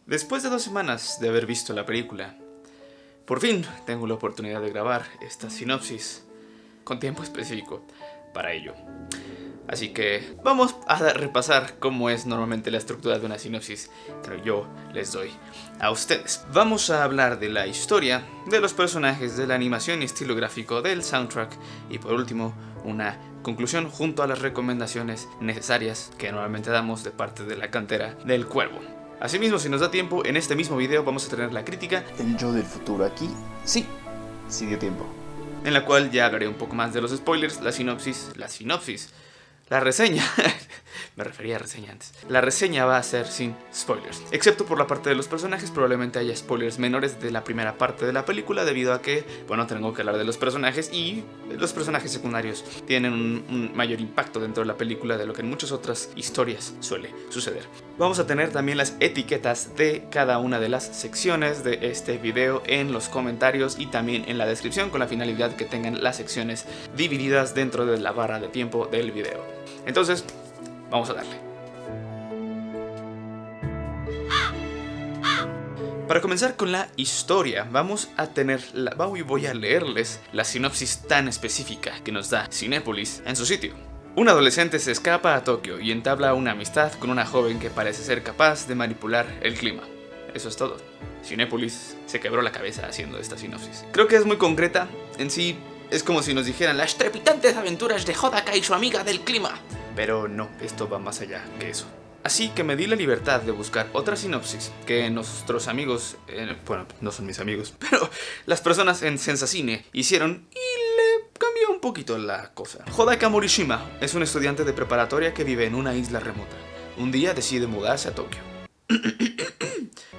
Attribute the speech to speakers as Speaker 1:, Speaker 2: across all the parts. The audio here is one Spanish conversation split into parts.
Speaker 1: Después de 2 semanas de haber visto la película, por fin tengo la oportunidad de grabar esta sinopsis con tiempo específico para ello. Así que vamos a repasar cómo es normalmente la estructura de una sinopsis que yo les doy a ustedes. Vamos a hablar de la historia, de los personajes, de la animación y estilo gráfico, del soundtrack y por último una conclusión junto a las recomendaciones necesarias que normalmente damos de parte de la cantera del Cuervo. Asimismo, si nos da tiempo, en este mismo video vamos a tener la crítica,
Speaker 2: el yo del futuro aquí, sí dio tiempo,
Speaker 1: en la cual ya hablaré un poco más de los spoilers, la reseña, me refería a reseña antes. La reseña va a ser sin spoilers, excepto por la parte de los personajes. Probablemente haya spoilers menores de la primera parte de la película, debido a que, bueno, tengo que hablar de los personajes y los personajes secundarios tienen un mayor impacto dentro de la película de lo que en muchas otras historias suele suceder. Vamos a tener también las etiquetas de cada una de las secciones de este video en los comentarios y también en la descripción, con la finalidad que tengan las secciones divididas dentro de la barra de tiempo del video. Entonces, vamos a darle. Para comenzar con la historia, voy a leerles la sinopsis tan específica que nos da Cinépolis en su sitio. Un adolescente se escapa a Tokio y entabla una amistad con una joven que parece ser capaz de manipular el clima. Eso es todo. Cinépolis se quebró la cabeza haciendo esta sinopsis. Creo que es muy concreta. En sí, es como si nos dijeran las trepidantes aventuras de Hodaka y su amiga del clima. Pero no, esto va más allá que eso. Así que me di la libertad de buscar otra sinopsis que nuestros amigos, bueno, no son mis amigos, pero las personas en Sensacine hicieron y le cambió un poquito la cosa. Hodaka Morishima es un estudiante de preparatoria que vive en una isla remota. Un día decide mudarse a Tokio.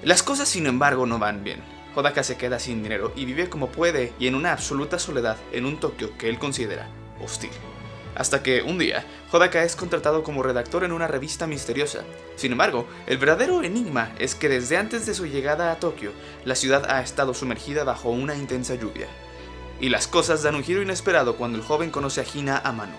Speaker 1: Las cosas, sin embargo, no van bien. Hodaka se queda sin dinero y vive como puede y en una absoluta soledad en un Tokio que él considera hostil. Hasta que, un día, Hodaka es contratado como redactor en una revista misteriosa. Sin embargo, el verdadero enigma es que desde antes de su llegada a Tokio, la ciudad ha estado sumergida bajo una intensa lluvia. Y las cosas dan un giro inesperado cuando el joven conoce a Hina Amano,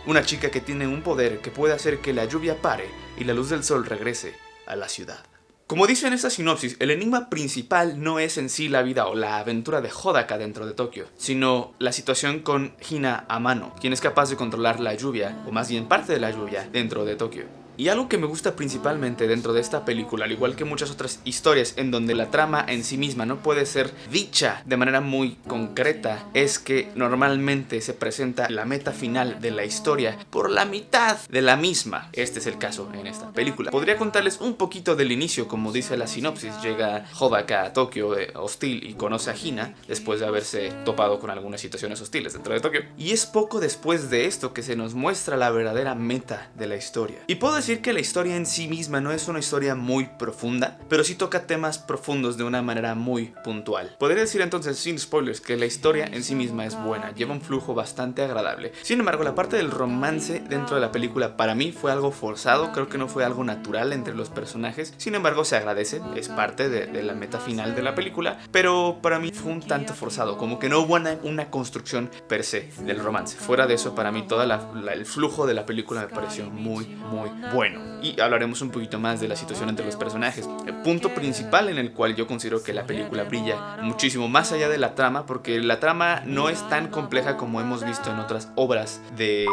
Speaker 1: una chica que tiene un poder que puede hacer que la lluvia pare y la luz del sol regrese a la ciudad. Como dice en esta sinopsis, el enigma principal no es en sí la vida o la aventura de Hodaka dentro de Tokio, sino la situación con Hina Amano, quien es capaz de controlar la lluvia, o más bien parte de la lluvia, dentro de Tokio. Y algo que me gusta principalmente dentro de esta película, al igual que muchas otras historias en donde la trama en sí misma no puede ser dicha de manera muy concreta, es que normalmente se presenta la meta final de la historia por la mitad de la misma. Este es el caso en esta película. Podría contarles un poquito del inicio, como dice la sinopsis. Llega Hodaka a Tokio hostil y conoce a Hina después de haberse topado con algunas situaciones hostiles dentro de Tokio. Y es poco después de esto que se nos muestra la verdadera meta de la historia. Y puedo decir que la historia en sí misma no es una historia muy profunda, pero sí toca temas profundos de una manera muy puntual. Podría decir entonces, sin spoilers, que la historia en sí misma es buena, lleva un flujo bastante agradable. Sin embargo, la parte del romance dentro de la película para mí fue algo forzado, creo que no fue algo natural entre los personajes. Sin embargo, se agradece, es parte de la meta final de la película, pero para mí fue un tanto forzado, como que no hubo una construcción per se del romance. Fuera de eso, para mí todo el flujo de la película me pareció muy bueno. Y hablaremos un poquito más de la situación entre los personajes. El punto principal en el cual yo considero que la película brilla muchísimo más allá de la trama, porque la trama no es tan compleja como hemos visto en otras obras de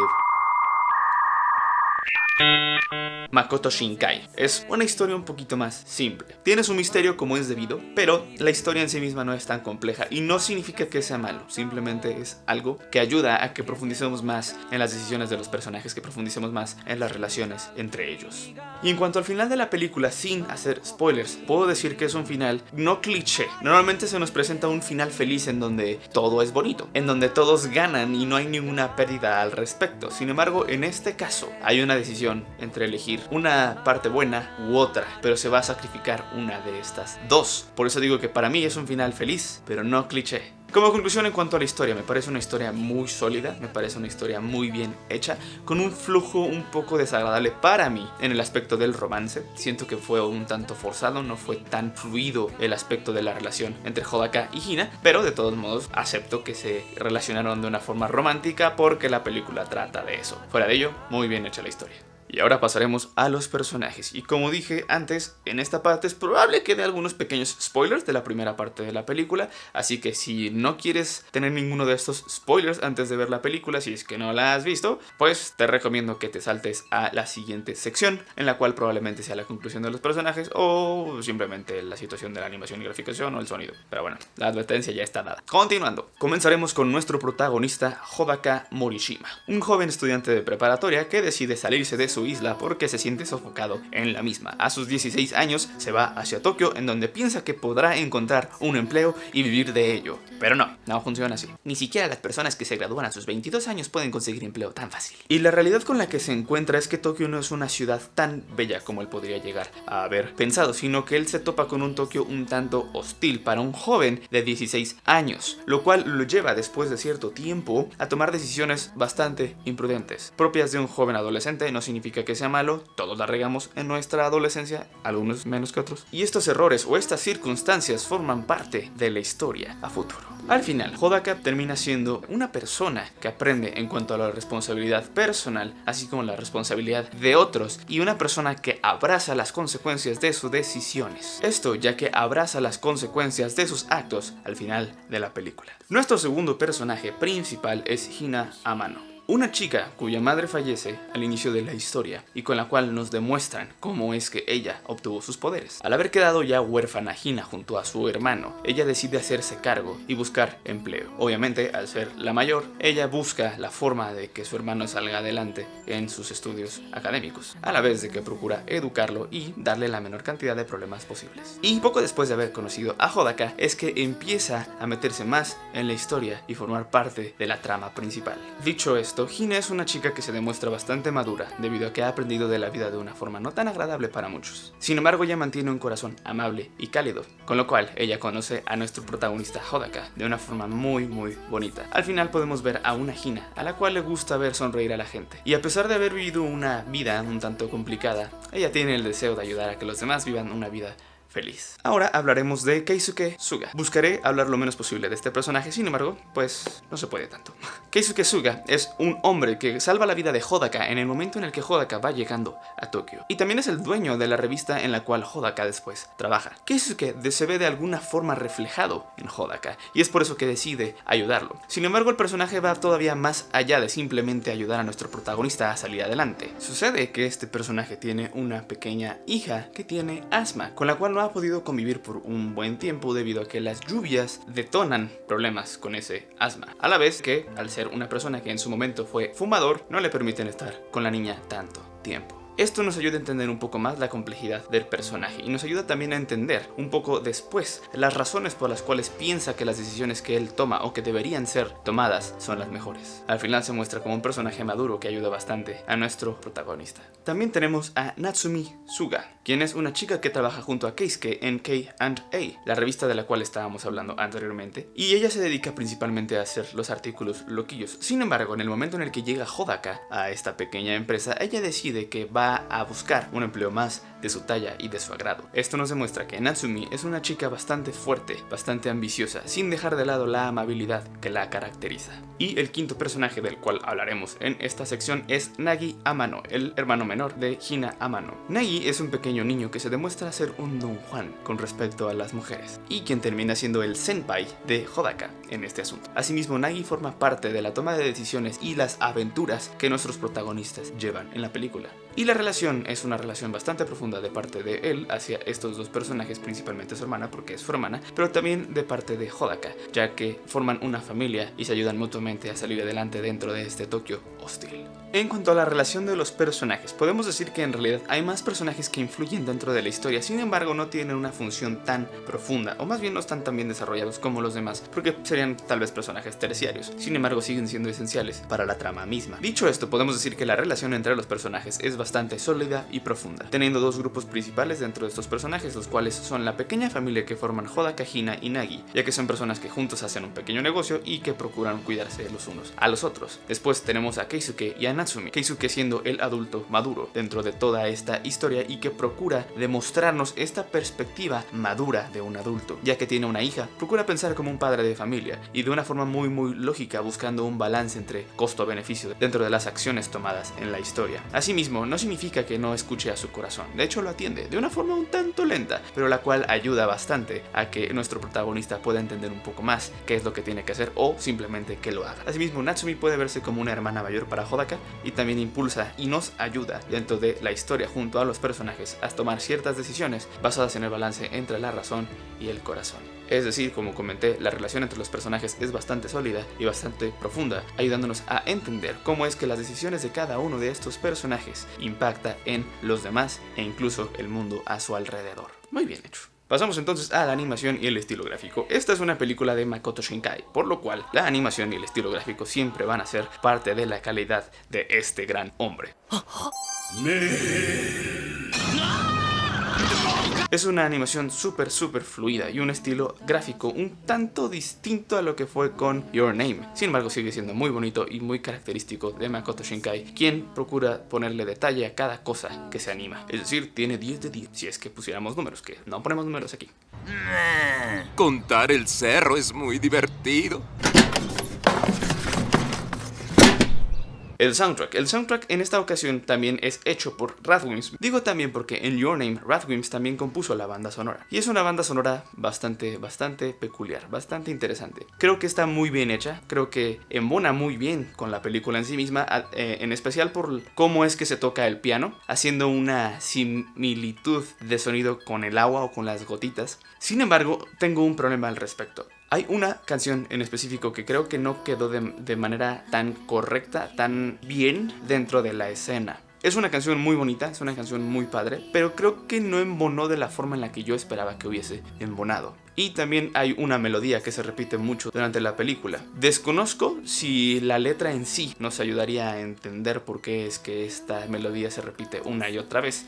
Speaker 1: Makoto Shinkai. Es una historia un poquito más simple. Tiene su misterio como es debido, pero la historia en sí misma no es tan compleja y no significa que sea malo, simplemente es algo que ayuda a que profundicemos más en las decisiones de los personajes, que profundicemos más en las relaciones entre ellos. Y en cuanto al final de la película, sin hacer spoilers, puedo decir que es un final no cliché. Normalmente se nos presenta un final feliz en donde todo es bonito, en donde todos ganan y no hay ninguna pérdida al respecto. Sin embargo, en este caso hay una decisión entre elegir una parte buena u otra, pero se va a sacrificar una de estas dos. Por eso digo que para mí es un final feliz, pero no cliché. Como conclusión, en cuanto a la historia, me parece una historia muy sólida, me parece una historia muy bien hecha, con un flujo un poco desagradable para mí en el aspecto del romance. Siento que fue un tanto forzado, no fue tan fluido el aspecto de la relación entre Hodaka y Hina, pero de todos modos acepto que se relacionaron de una forma romántica porque la película trata de eso. Fuera de ello, muy bien hecha la historia. Y ahora pasaremos a los personajes. Y como dije antes, en esta parte es probable que dé algunos pequeños spoilers de la primera parte de la película. Así que si no quieres tener ninguno de estos spoilers antes de ver la película, si es que no la has visto, pues te recomiendo que te saltes a la siguiente sección, en la cual probablemente sea la conclusión de los personajes o simplemente la situación de la animación y graficación o el sonido. Pero bueno, la advertencia ya está dada. Continuando, comenzaremos con nuestro protagonista Hodaka Morishima, un joven estudiante de preparatoria que decide salirse de su isla porque se siente sofocado en la misma. A sus 16 años se va hacia Tokio, en donde piensa que podrá encontrar un empleo y vivir de ello. Pero no funciona así. Ni siquiera las personas que se gradúan a sus 22 años pueden conseguir empleo tan fácil. Y la realidad con la que se encuentra es que Tokio no es una ciudad tan bella como él podría llegar a haber pensado, sino que él se topa con un Tokio un tanto hostil para un joven de 16 años, lo cual lo lleva después de cierto tiempo a tomar decisiones bastante imprudentes, propias de un joven adolescente. No significa que sea malo, todos la regamos en nuestra adolescencia, algunos menos que otros, y estos errores o estas circunstancias forman parte de la historia a futuro. Al final, Hodaka termina siendo una persona que aprende en cuanto a la responsabilidad personal, así como la responsabilidad de otros, y una persona que abraza las consecuencias de sus decisiones. Esto ya que abraza las consecuencias de sus actos al final de la película. Nuestro segundo personaje principal es Hina Amano, una chica cuya madre fallece al inicio de la historia y con la cual nos demuestran cómo es que ella obtuvo sus poderes. Al haber quedado ya huérfana Hina junto a su hermano, ella decide hacerse cargo y buscar empleo. Obviamente, al ser la mayor, ella busca la forma de que su hermano salga adelante en sus estudios académicos, a la vez de que procura educarlo y darle la menor cantidad de problemas posibles. Y poco después de haber conocido a Hodaka es que empieza a meterse más en la historia y formar parte de la trama principal. Dicho esto, Hina es una chica que se demuestra bastante madura debido a que ha aprendido de la vida de una forma no tan agradable para muchos. Sin embargo, ella mantiene un corazón amable y cálido, con lo cual ella conoce a nuestro protagonista Hodaka de una forma muy bonita. Al final podemos ver a una Hina a la cual le gusta ver sonreír a la gente, y a pesar de haber vivido una vida un tanto complicada, ella tiene el deseo de ayudar a que los demás vivan una vida feliz. Ahora hablaremos de Keisuke Suga. Buscaré hablar lo menos posible de este personaje, sin embargo, pues no se puede tanto. Keisuke Suga es un hombre que salva la vida de Hodaka en el momento en el que Hodaka va llegando a Tokio, y también es el dueño de la revista en la cual Hodaka después trabaja. Keisuke se ve de alguna forma reflejado en Hodaka, y es por eso que decide ayudarlo. Sin embargo, el personaje va todavía más allá de simplemente ayudar a nuestro protagonista a salir adelante. Sucede que este personaje tiene una pequeña hija que tiene asma, con la cual no ha podido convivir por un buen tiempo debido a que las lluvias detonan problemas con ese asma, a la vez que, al ser una persona que en su momento fue fumador, no le permiten estar con la niña tanto tiempo. Esto nos ayuda a entender un poco más la complejidad del personaje y nos ayuda también a entender un poco después las razones por las cuales piensa que las decisiones que él toma o que deberían ser tomadas son las mejores. Al final se muestra como un personaje maduro que ayuda bastante a nuestro protagonista. También tenemos a Natsumi Suga, quien es una chica que trabaja junto a Keisuke en K&A, la revista de la cual estábamos hablando anteriormente, y ella se dedica principalmente a hacer los artículos loquillos. Sin embargo, en el momento en el que llega Hodaka a esta pequeña empresa, ella decide que va a buscar un empleo más de su talla y de su agrado. Esto nos demuestra que Natsumi es una chica bastante fuerte, bastante ambiciosa, sin dejar de lado la amabilidad que la caracteriza. Y el quinto personaje del cual hablaremos en esta sección es Nagi Amano, el hermano menor de Hina Amano. Nagi es un pequeño niño que se demuestra ser un Don Juan con respecto a las mujeres, y quien termina siendo el senpai de Hodaka en este asunto. Asimismo, Nagi forma parte de la toma de decisiones y las aventuras que nuestros protagonistas llevan en la película. Y la relación es una relación bastante profunda de parte de él hacia estos dos personajes, principalmente su hermana, porque es su hermana, pero también de parte de Hodaka, ya que forman una familia y se ayudan mutuamente a salir adelante dentro de este Tokio hostil. En cuanto a la relación de los personajes, podemos decir que en realidad hay más personajes que influyen dentro de la historia, sin embargo no tienen una función tan profunda, o más bien no están tan bien desarrollados como los demás, porque serían tal vez personajes terciarios, sin embargo siguen siendo esenciales para la trama misma. Dicho esto, podemos decir que la relación entre los personajes es bastante sólida y profunda, teniendo dos grupos principales dentro de estos personajes, los cuales son la pequeña familia que forman Hodaka, Hina y Nagi, ya que son personas que juntos hacen un pequeño negocio y que procuran cuidarse los unos a los otros. Después tenemos a Keisuke y a Natsumi, Keisuke siendo el adulto maduro dentro de toda esta historia y que procura demostrarnos esta perspectiva madura de un adulto, ya que tiene una hija, procura pensar como un padre de familia y de una forma muy lógica, buscando un balance entre costo-beneficio dentro de las acciones tomadas en la historia. Asimismo, no significa que no escuche a su corazón. De hecho, lo atiende de una forma un tanto lenta, pero la cual ayuda bastante a que nuestro protagonista pueda entender un poco más qué es lo que tiene que hacer o simplemente que lo haga. Asimismo, Natsumi puede verse como una hermana mayor para Hodaka y también impulsa y nos ayuda dentro de la historia junto a los personajes a tomar ciertas decisiones basadas en el balance entre la razón y el corazón. Es decir, como comenté, la relación entre los personajes es bastante sólida y bastante profunda, ayudándonos a entender cómo es que las decisiones de cada uno de estos personajes impacta en los demás e incluso el mundo a su alrededor. Muy bien hecho. Pasamos entonces a la animación y el estilo gráfico. Esta es una película de Makoto Shinkai, por lo cual la animación y el estilo gráfico siempre van a ser parte de la calidad de este gran hombre. Es una animación súper fluida y un estilo gráfico un tanto distinto a lo que fue con Your Name. Sin embargo, sigue siendo muy bonito y muy característico de Makoto Shinkai, quien procura ponerle detalle a cada cosa que se anima. Es decir, tiene 10 de 10 si es que pusiéramos números, que no ponemos números aquí.
Speaker 3: Contar el cerro es muy divertido.
Speaker 1: El soundtrack en esta ocasión también es hecho por Radwimps. Digo también porque en Your Name Radwimps también compuso la banda sonora. Y es una banda sonora bastante peculiar, bastante interesante. Creo que está muy bien hecha, creo que embona muy bien con la película en sí misma, en especial por cómo es que se toca el piano, haciendo una similitud de sonido con el agua o con las gotitas. Sin embargo, tengo un problema al respecto. Hay una canción en específico que creo que no quedó de manera tan correcta, tan bien dentro de la escena. Es una canción muy bonita, es una canción muy padre, pero creo que no embonó de la forma en la que yo esperaba que hubiese embonado. Y también hay una melodía que se repite mucho durante la película. Desconozco si la letra en sí nos ayudaría a entender por qué es que esta melodía se repite una y otra vez.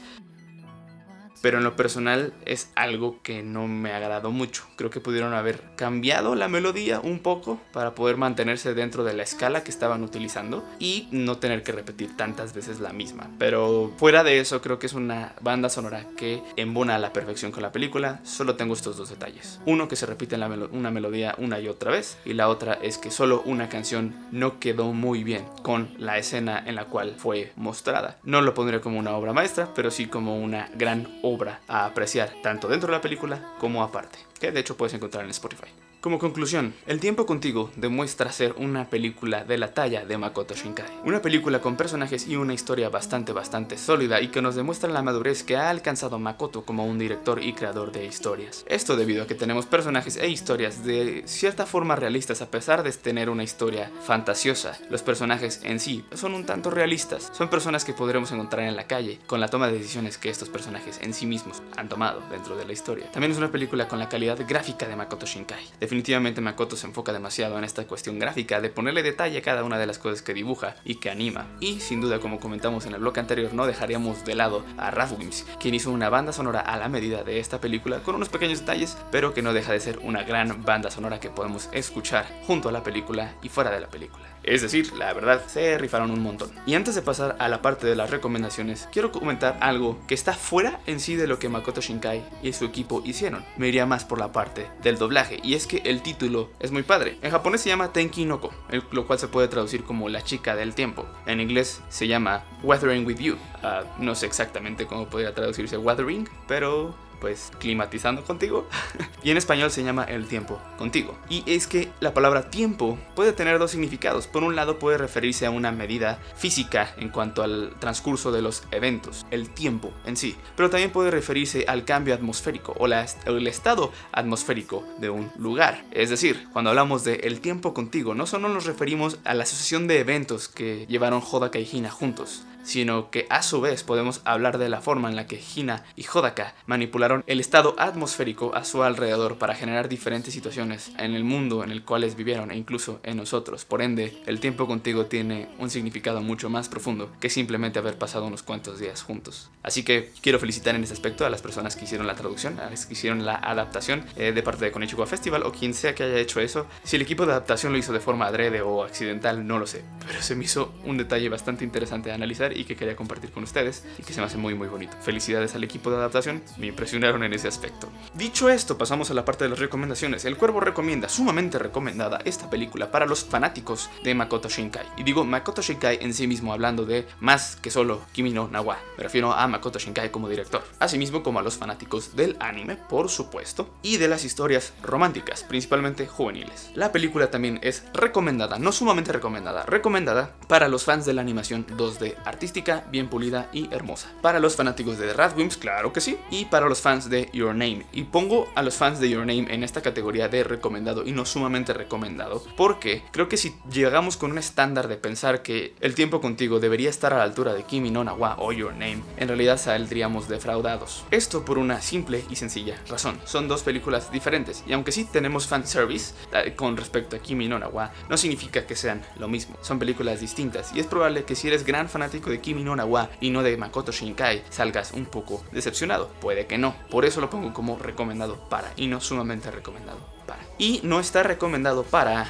Speaker 1: Pero en lo personal es algo que no me agradó mucho. Creo que pudieron haber cambiado la melodía un poco para poder mantenerse dentro de la escala que estaban utilizando y no tener que repetir tantas veces la misma. Pero fuera de eso, creo que es una banda sonora que embona a la perfección con la película. Solo tengo estos dos detalles. Uno, que se repite una melodía una y otra vez, y la otra es que solo una canción no quedó muy bien con la escena en la cual fue mostrada. No lo pondré como una obra maestra, pero sí como una gran obra a apreciar tanto dentro de la película como aparte, que de hecho puedes encontrar en Spotify. Como conclusión, El tiempo contigo demuestra ser una película de la talla de Makoto Shinkai. Una película con personajes y una historia bastante sólida y que nos demuestra la madurez que ha alcanzado Makoto como un director y creador de historias. Esto debido a que tenemos personajes e historias de cierta forma realistas a pesar de tener una historia fantasiosa. Los personajes en sí son un tanto realistas. Son personas que podremos encontrar en la calle con la toma de decisiones que estos personajes en sí mismos han tomado dentro de la historia. También es una película con la calidad gráfica de Makoto Shinkai. Definitivamente Makoto se enfoca demasiado en esta cuestión gráfica de ponerle detalle a cada una de las cosas que dibuja y que anima. Y sin duda, como comentamos en el bloque anterior, no dejaríamos de lado a Radwimps, quien hizo una banda sonora a la medida de esta película con unos pequeños detalles, pero que no deja de ser una gran banda sonora que podemos escuchar junto a la película y fuera de la película. Es decir, la verdad, se rifaron un montón. Y antes de pasar a la parte de las recomendaciones, quiero comentar algo que está fuera en sí de lo que Makoto Shinkai y su equipo hicieron. Me iría más por la parte del doblaje, y es que el título es muy padre. En japonés se llama Tenki no Ko, lo cual se puede traducir como la chica del tiempo. En inglés se llama Weathering with You. No sé exactamente cómo podría traducirse Weathering, pero pues climatizando contigo. Y en español se llama El tiempo contigo. Y es que la palabra tiempo puede tener dos significados. Por un lado puede referirse a una medida física en cuanto al transcurso de los eventos, el tiempo en sí, pero también puede referirse al cambio atmosférico o el estado atmosférico de un lugar. Es decir, cuando hablamos de El tiempo contigo, no solo nos referimos a la sucesión de eventos que llevaron Hodaka y Hina juntos, sino que a su vez podemos hablar de la forma en la que Hina y Hodaka manipularon el estado atmosférico a su alrededor para generar diferentes situaciones en el mundo en el cual vivieron e incluso en nosotros. Por ende, el tiempo contigo tiene un significado mucho más profundo que simplemente haber pasado unos cuantos días juntos. Así que quiero felicitar en este aspecto a las personas que hicieron la traducción, a las que hicieron la adaptación de parte de Konichiwa Festival o quien sea que haya hecho eso. Si el equipo de adaptación lo hizo de forma adrede o accidental, no lo sé, pero se me hizo un detalle bastante interesante de analizar recomendar y que quería compartir con ustedes y que se me hace muy bonito. Felicidades al equipo de adaptación, me impresionaron en ese aspecto. Dicho esto, pasamos a la parte de las recomendaciones. El Cuervo recomienda, sumamente recomendada, esta película para los fanáticos de Makoto Shinkai. Y digo Makoto Shinkai en sí mismo, hablando de más que solo Kimi no Na wa. Me refiero a Makoto Shinkai como director. Asimismo como a los fanáticos del anime, por supuesto, y de las historias románticas, principalmente juveniles. La película también es recomendada, no sumamente recomendada, recomendada para los fans de la animación 2D artística, bien pulida y hermosa. Para los fanáticos de Radwimps, claro que sí, y para los fans de Your Name. Y pongo a los fans de Your Name en esta categoría de recomendado y no sumamente recomendado, porque creo que si llegamos con un estándar de pensar que El tiempo contigo debería estar a la altura de Kimi no Na wa o Your Name, en realidad saldríamos defraudados. Esto por una simple y sencilla razón. Son dos películas diferentes, y aunque sí tenemos fanservice con respecto a Kimi no Na wa, no significa que sean lo mismo. Son películas distintas, y es probable que si eres gran fanático de Kimi no Na wa y no de Makoto Shinkai, salgas un poco decepcionado. Puede que no. Por eso lo pongo como recomendado para, y no sumamente recomendado para. Y no está recomendado para,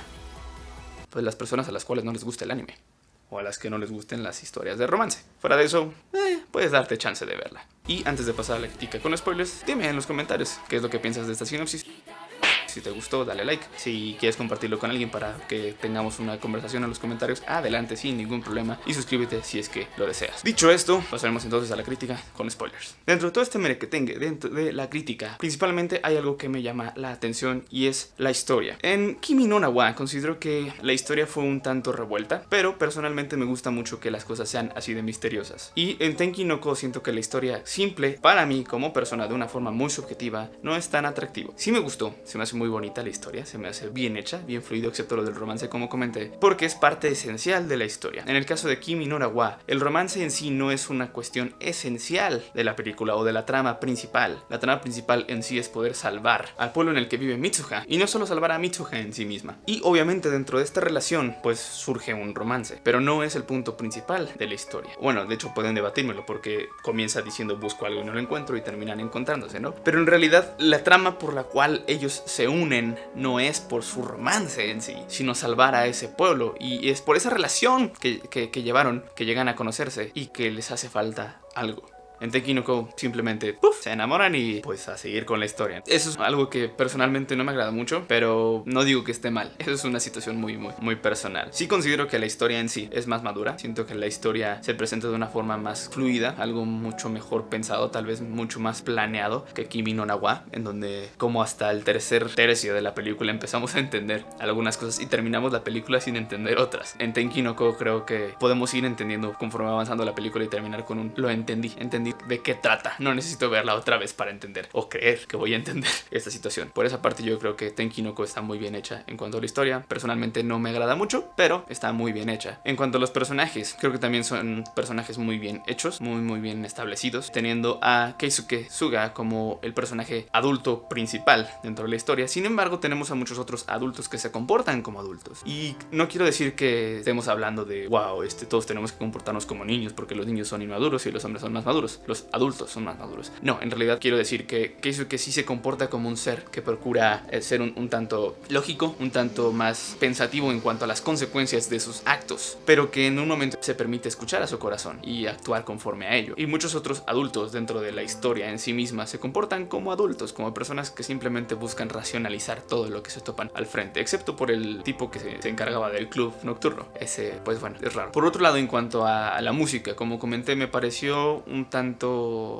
Speaker 1: pues, las personas a las cuales no les gusta el anime, o a las que no les gusten las historias de romance. Fuera de eso, puedes darte chance de verla. Y antes de pasar a la crítica con spoilers, dime en los comentarios qué es lo que piensas de esta sinopsis. Si te gustó, dale like. Si quieres compartirlo con alguien para que tengamos una conversación en los comentarios, adelante, sin ningún problema. Y suscríbete si es que lo deseas. Dicho esto, pasaremos entonces a la crítica con spoilers. Dentro de todo este merequetengue, dentro de la crítica, principalmente hay algo que me llama la atención, y es la historia. En Kimi no Na wa considero que la historia fue un tanto revuelta, pero personalmente me gusta mucho que las cosas sean así de misteriosas. Y en Tenki no Ko siento que la historia simple, para mí como persona, de una forma muy subjetiva, no es tan atractivo. Sí me gustó, se me hace muy bonita la historia, se me hace bien hecha, bien fluido, excepto lo del romance, como comenté, porque es parte esencial de la historia. En el caso de Kimi no Na wa, el romance en sí no es una cuestión esencial de la película o de la trama principal. La trama principal en sí es poder salvar al pueblo en el que vive Mitsuha, y no solo salvar a Mitsuha en sí misma. Y obviamente dentro de esta relación pues surge un romance, pero no es el punto principal de la historia. Bueno, de hecho pueden debatírmelo, porque comienza diciendo busco algo y no lo encuentro, y terminan encontrándose, ¿no? Pero en realidad la trama por la cual ellos se unen no es por su romance en sí, sino salvar a ese pueblo, y es por esa relación que llevaron, que llegan a conocerse y que les hace falta algo. En Tenki no Ko simplemente se enamoran y pues a seguir con la historia. Eso es algo que personalmente no me agrada mucho, pero no digo que esté mal. Eso es una situación muy personal. Sí considero que la historia en sí es más madura. Siento que la historia se presenta de una forma más fluida, algo mucho mejor pensado, tal vez mucho más planeado que Kimi no Na wa, en donde como hasta el tercer tercio de la película empezamos a entender algunas cosas y terminamos la película sin entender otras. En Tenki no Ko creo que podemos ir entendiendo conforme va avanzando la película y terminar con un lo entendí de qué trata. No necesito verla otra vez para entender o creer que voy a entender esta situación. Por esa parte yo creo que Tenki no Ko está muy bien hecha. En cuanto a la historia, personalmente no me agrada mucho, pero está muy bien hecha. En cuanto a los personajes, creo que también son personajes muy bien hechos, muy bien establecidos, teniendo a Keisuke Suga como el personaje adulto principal dentro de la historia. Sin embargo, tenemos a muchos otros adultos que se comportan como adultos. Y no quiero decir que estemos hablando de wow, todos tenemos que comportarnos como niños porque los niños son inmaduros y los hombres son más maduros. Los adultos son más maduros. No, en realidad quiero decir que Keisuke sí se comporta como un ser que procura ser un tanto lógico, un tanto más pensativo en cuanto a las consecuencias de sus actos, pero que en un momento se permite escuchar a su corazón y actuar conforme a ello. Y muchos otros adultos dentro de la historia en sí misma se comportan como adultos, como personas que simplemente buscan racionalizar todo lo que se topan al frente, excepto por el tipo que se encargaba del club nocturno. Ese, pues bueno, es raro. Por otro lado, en cuanto a la música, como comenté, me pareció un tanto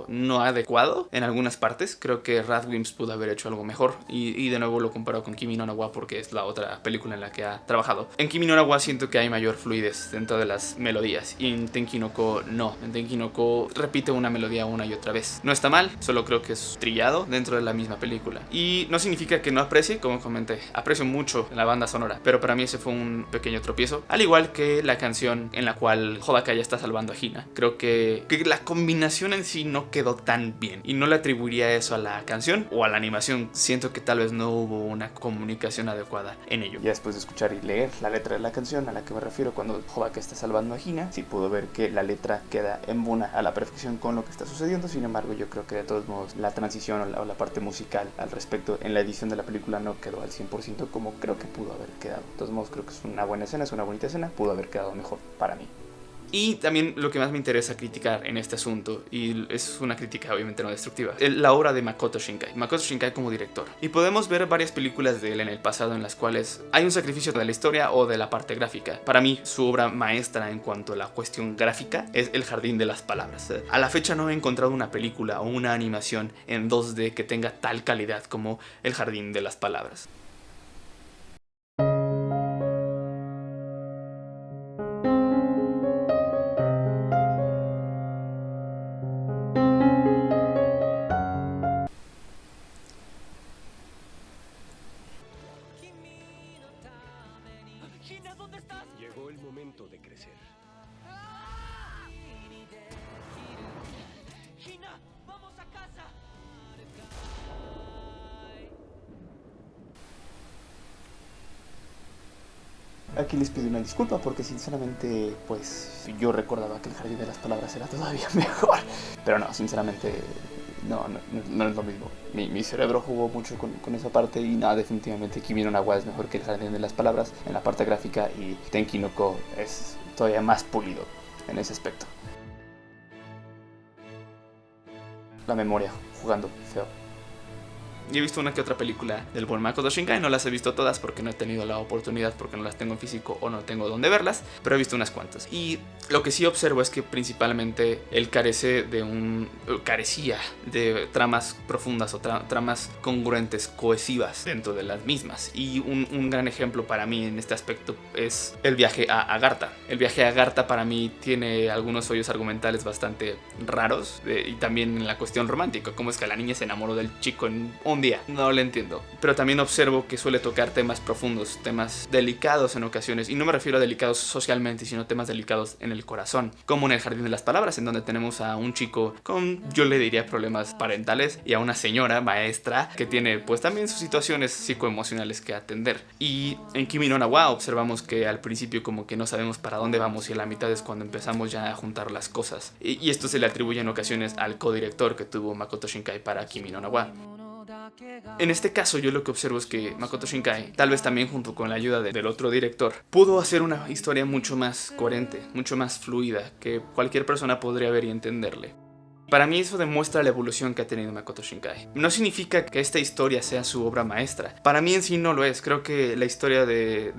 Speaker 1: no adecuado en algunas partes. Creo que Radwimps pudo haber hecho algo mejor, y de nuevo lo comparo con Kimi no Na wa porque es la otra película en la que ha trabajado. En Kimi no Na wa siento que hay mayor fluidez dentro de las melodías, y en Tenki no Ko no. En Tenki no Ko repite una melodía una y otra vez. No está mal, solo creo que es trillado dentro de la misma película, y no significa que no aprecie. Como comenté, aprecio mucho la banda sonora, pero para mí ese fue un pequeño tropiezo, al igual que la canción en la cual Hodaka ya está salvando a Hina. Creo que la combinación en sí no quedó tan bien, y no le atribuiría eso a la canción o a la animación. Siento que tal vez no hubo una comunicación adecuada en ello.
Speaker 2: Ya después de escuchar y leer la letra de la canción a la que me refiero cuando Hodaka está salvando a Hina, sí puedo ver que la letra queda embona a la perfección con lo que está sucediendo. Sin embargo, yo creo que de todos modos la transición o la parte musical al respecto en la edición de la película no quedó al 100% como creo que pudo haber quedado. De todos modos, creo que es una buena escena, es una bonita escena, pudo haber quedado mejor para mí.
Speaker 1: Y también lo que más me interesa criticar en este asunto, y es una crítica obviamente no destructiva, la obra de Makoto Shinkai como director. Y podemos ver varias películas de él en el pasado en las cuales hay un sacrificio de la historia o de la parte gráfica. Para mí, su obra maestra en cuanto a la cuestión gráfica es El Jardín de las Palabras. A la fecha no he encontrado una película o una animación en 2D que tenga tal calidad como El Jardín de las Palabras.
Speaker 4: Llegó el momento de crecer.
Speaker 5: ¡Hina! ¡Vamos a casa!
Speaker 2: Aquí les pido una disculpa porque sinceramente pues yo recordaba que El Jardín de las Palabras era todavía mejor. Pero no, sinceramente no es lo mismo. Mi cerebro jugó mucho con esa parte y nada, definitivamente Kimi no Nawa es mejor que El Jardín de las Palabras en la parte gráfica y Tenki no Ko es todavía más pulido en ese aspecto. La memoria jugando feo.
Speaker 1: Y he visto una que otra película del buen Makoto Shinkai, no las he visto todas porque no he tenido la oportunidad, porque no las tengo en físico o no tengo dónde verlas, pero he visto unas cuantas. Y lo que sí observo es que principalmente él carecía de tramas profundas o tramas congruentes, cohesivas dentro de las mismas. Y un gran ejemplo para mí en este aspecto es el viaje a Agartha. El viaje a Agartha para mí tiene algunos hoyos argumentales bastante raros, y también en la cuestión romántica, cómo es que la niña se enamoró del chico en un día, no lo entiendo. Pero también observo que suele tocar temas profundos, temas delicados en ocasiones, y no me refiero a delicados socialmente, sino temas delicados en el corazón, como en El Jardín de las Palabras, en donde tenemos a un chico con, yo le diría, problemas parentales, y a una señora maestra que tiene pues también sus situaciones psicoemocionales que atender. Y en Kimi no Nawa observamos que al principio como que no sabemos para dónde vamos, y a la mitad es cuando empezamos ya a juntar las cosas, y esto se le atribuye en ocasiones al codirector que tuvo Makoto Shinkai para Kimi no Nawa. En este caso yo lo que observo es que Makoto Shinkai, tal vez también junto con la ayuda del otro director, pudo hacer una historia mucho más coherente, mucho más fluida, que cualquier persona podría ver y entenderle. Para mí eso demuestra la evolución que ha tenido Makoto Shinkai. No significa que esta historia sea su obra maestra. Para mí en sí no lo es. Creo que la historia de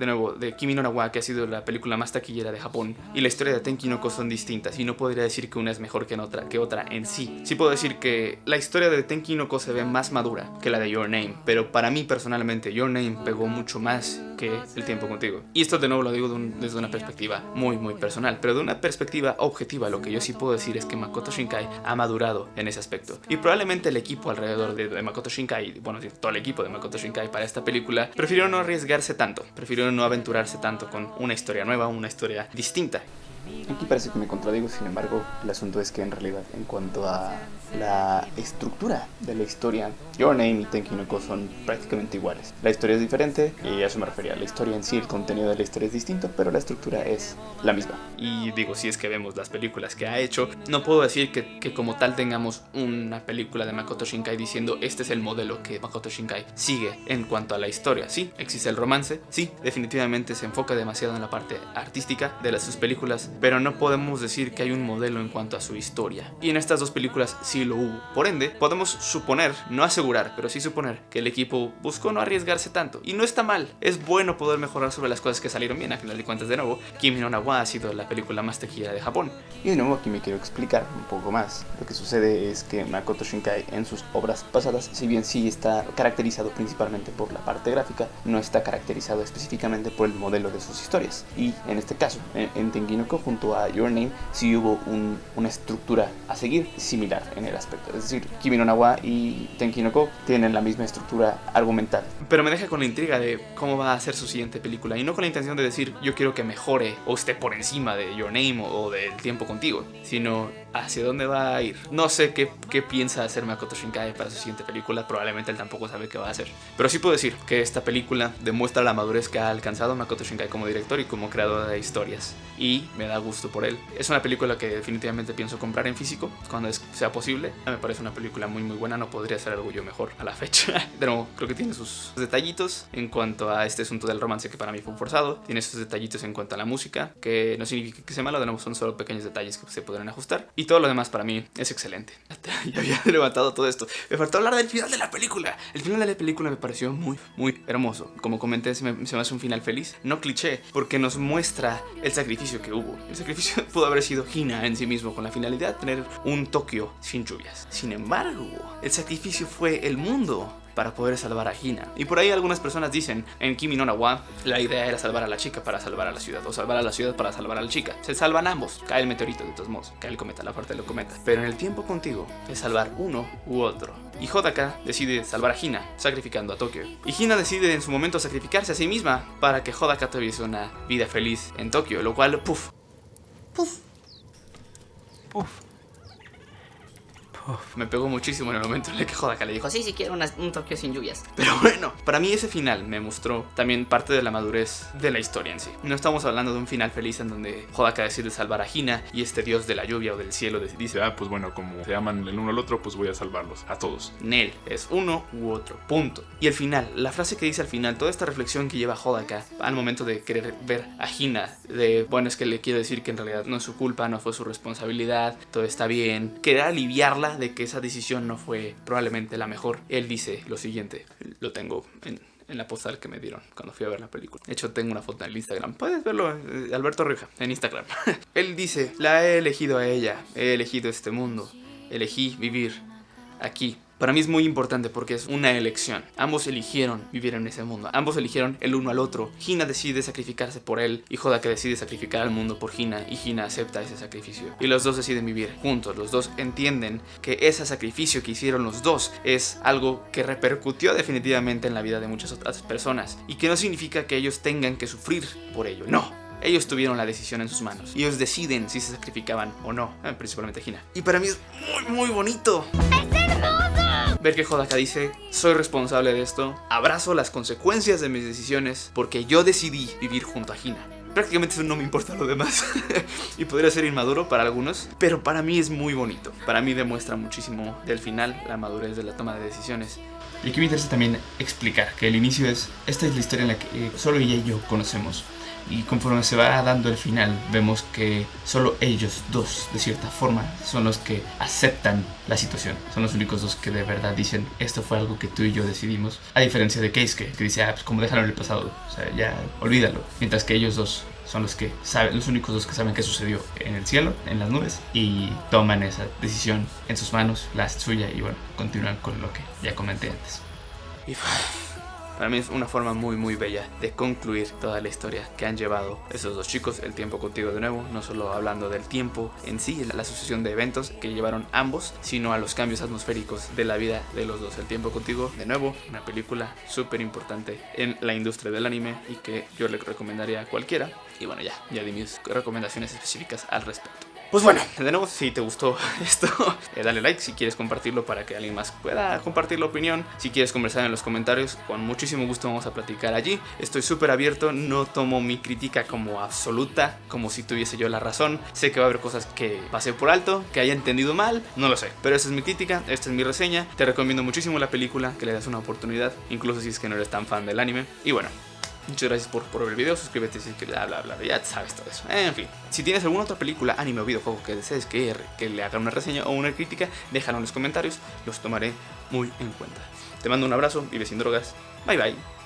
Speaker 1: Kimi no Nawa, que ha sido la película más taquillera de Japón, y la historia de Tenki no Ko son distintas, y no podría decir que una es mejor que otra en sí. Sí puedo decir que la historia de Tenki no Ko se ve más madura que la de Your Name, pero para mí personalmente Your Name pegó mucho más que El Tiempo Contigo. Y esto de nuevo lo digo desde una perspectiva muy personal, pero de una perspectiva objetiva lo que yo sí puedo decir es que Makoto Shinkai ha madurado en ese aspecto. Y probablemente el equipo alrededor de Makoto Shinkai, bueno, todo el equipo de Makoto Shinkai para esta película, prefirió no arriesgarse tanto, prefirió no aventurarse tanto con una historia nueva, una historia distinta.
Speaker 2: Aquí parece que me contradigo, sin embargo, el asunto es que en realidad, en cuanto a la estructura de la historia, Your Name y Tenki no Ko son prácticamente iguales. La historia es diferente, y a eso me refería. La historia en sí, el contenido de la historia es distinto, pero la estructura es la misma.
Speaker 1: Y digo, si es que vemos las películas que ha hecho, no puedo decir que como tal tengamos una película de Makoto Shinkai diciendo este es el modelo que Makoto Shinkai sigue en cuanto a la historia. Sí, existe el romance, sí, definitivamente se enfoca demasiado en la parte artística de sus películas, pero no podemos decir que hay un modelo en cuanto a su historia. Y en estas dos películas sí lo hubo. Por ende, podemos suponer, no asegurar, pero sí suponer que el equipo buscó no arriesgarse tanto. Y no está mal, es bueno poder mejorar sobre las cosas que salieron bien. A final de cuentas, de nuevo, Kimi no Nawa ha sido la película más taquillera de Japón.
Speaker 2: Y de nuevo aquí me quiero explicar un poco más. Lo que sucede es que Makoto Shinkai en sus obras pasadas, si bien sí está caracterizado principalmente por la parte gráfica, no está caracterizado específicamente por el modelo de sus historias. Y en este caso, en Tenki no Ko junto a Your Name, sí hubo una estructura a seguir similar en el aspecto. Es decir, Kimi no Nawa y Tenki no Ko tienen la misma estructura argumental.
Speaker 1: Pero me deja con la intriga de cómo va a ser su siguiente película, y no con la intención de decir yo quiero que mejore o esté por encima de Your Name o de El Tiempo Contigo, sino hacia dónde va a ir. No sé qué piensa hacer Makoto Shinkai para su siguiente película, probablemente él tampoco sabe qué va a hacer. Pero sí puedo decir que esta película demuestra la madurez que ha alcanzado Makoto Shinkai como director y como creador de historias, y me da gusto por él. Es una película que definitivamente pienso comprar en físico cuando sea posible. increíble. Me parece una película muy buena, no podría ser algo yo mejor a la fecha. De nuevo, creo que tiene sus detallitos en cuanto a este asunto del romance que para mí fue forzado. Tiene sus detallitos en cuanto a la música, que no significa que sea malo, de nuevo son solo pequeños detalles que se podrán ajustar. Y todo lo demás para mí es excelente. Ya había levantado todo esto. Me faltó hablar del final de la película. El final de la película me pareció muy hermoso. Como comenté, se me hace un final feliz, no cliché, porque nos muestra el sacrificio que hubo. El sacrificio pudo haber sido Hina en sí mismo, con la finalidad de tener un Tokio sin lluvias. Sin embargo, el sacrificio fue el mundo para poder salvar a Hina. Y por ahí algunas personas dicen, en Kimi no Na wa, la idea era salvar a la chica para salvar a la ciudad, o salvar a la ciudad para salvar a la chica. Se salvan ambos, cae el meteorito de todos modos, cae el cometa, la parte del cometa. Pero en el tiempo contigo es salvar uno u otro. Y Hodaka decide salvar a Hina, sacrificando a Tokio. Y Hina decide en su momento sacrificarse a sí misma para que Hodaka tuviese una vida feliz en Tokio, lo cual, me pegó muchísimo en el momento en el que Hodaka le dijo, sí, quiero un Tokio sin lluvias. Pero bueno, para mí ese final me mostró también parte de la madurez de la historia en sí. No estamos hablando de un final feliz en donde Hodaka decide salvar a Hina y este dios de la lluvia o del cielo dice,
Speaker 6: pues bueno, como se aman el uno al otro, pues voy a salvarlos a todos.
Speaker 1: Nel, es uno u otro, punto. Y el final, la frase que dice al final, toda esta reflexión que lleva Hodaka al momento de querer ver a Hina, de, bueno, es que le quiero decir que en realidad no es su culpa, no fue su responsabilidad, todo está bien, querer aliviarla de que esa decisión no fue probablemente la mejor. Él dice lo siguiente, lo tengo en la postal que me dieron cuando fui a ver la película. De hecho, tengo una foto en el Instagram. Puedes verlo, Alberto Rioja, en Instagram. Él dice, la he elegido a ella, he elegido este mundo, elegí vivir aquí. Para mí es muy importante porque es una elección. Ambos eligieron vivir en ese mundo. Ambos eligieron el uno al otro. Hina decide sacrificarse por él y Hodaka decide sacrificar al mundo por Hina y Hina acepta ese sacrificio. Y los dos deciden vivir juntos. Los dos entienden que ese sacrificio que hicieron los dos es algo que repercutió definitivamente en la vida de muchas otras personas y que no significa que ellos tengan que sufrir por ello. No. Ellos tuvieron la decisión en sus manos. Ellos deciden si se sacrificaban o no. Principalmente Hina. Y para mí es muy bonito. Ver que Hodaka dice, soy responsable de esto, abrazo las consecuencias de mis decisiones porque yo decidí vivir junto a Hina. Prácticamente eso no me importa lo demás. Y podría ser inmaduro para algunos, pero para mí es muy bonito. Para mí demuestra muchísimo del final, la madurez de la toma de decisiones. Y aquí me interesa también explicar que el inicio esta es la historia en la que solo ella y yo conocemos. Y conforme se va dando el final, vemos que solo ellos dos, de cierta forma, son los que aceptan la situación. Son los únicos dos que de verdad dicen, esto fue algo que tú y yo decidimos. A diferencia de Keisuke, que dice, pues como dejaron el pasado, o sea, ya olvídalo. Mientras que ellos dos son los que saben, los únicos dos que saben qué sucedió en el cielo, en las nubes, y toman esa decisión en sus manos, la suya, y bueno, continúan con lo que ya comenté antes. Y para mí es una forma muy bella de concluir toda la historia que han llevado esos dos chicos. El tiempo contigo de nuevo, no solo hablando del tiempo en sí, la sucesión de eventos que llevaron ambos, sino a los cambios atmosféricos de la vida de los dos. El tiempo contigo de nuevo, una película súper importante en la industria del anime y que yo le recomendaría a cualquiera. Y bueno, ya di mis recomendaciones específicas al respecto. Pues bueno, de nuevo, si te gustó esto, dale like si quieres compartirlo para que alguien más pueda compartir la opinión. Si quieres conversar en los comentarios, con muchísimo gusto vamos a platicar allí. Estoy súper abierto, no tomo mi crítica como absoluta, como si tuviese yo la razón. Sé que va a haber cosas que pasé por alto, que haya entendido mal, no lo sé. Pero esta es mi crítica, esta es mi reseña. Te recomiendo muchísimo la película, que le das una oportunidad, incluso si es que no eres tan fan del anime. Y bueno, muchas gracias por ver el video, suscríbete si bla bla bla, ya sabes todo eso. En fin, si tienes alguna otra película, anime o videojuego que desees que le haga una reseña o una crítica, déjalo en los comentarios, los tomaré muy en cuenta. Te mando un abrazo, vive sin drogas, bye bye.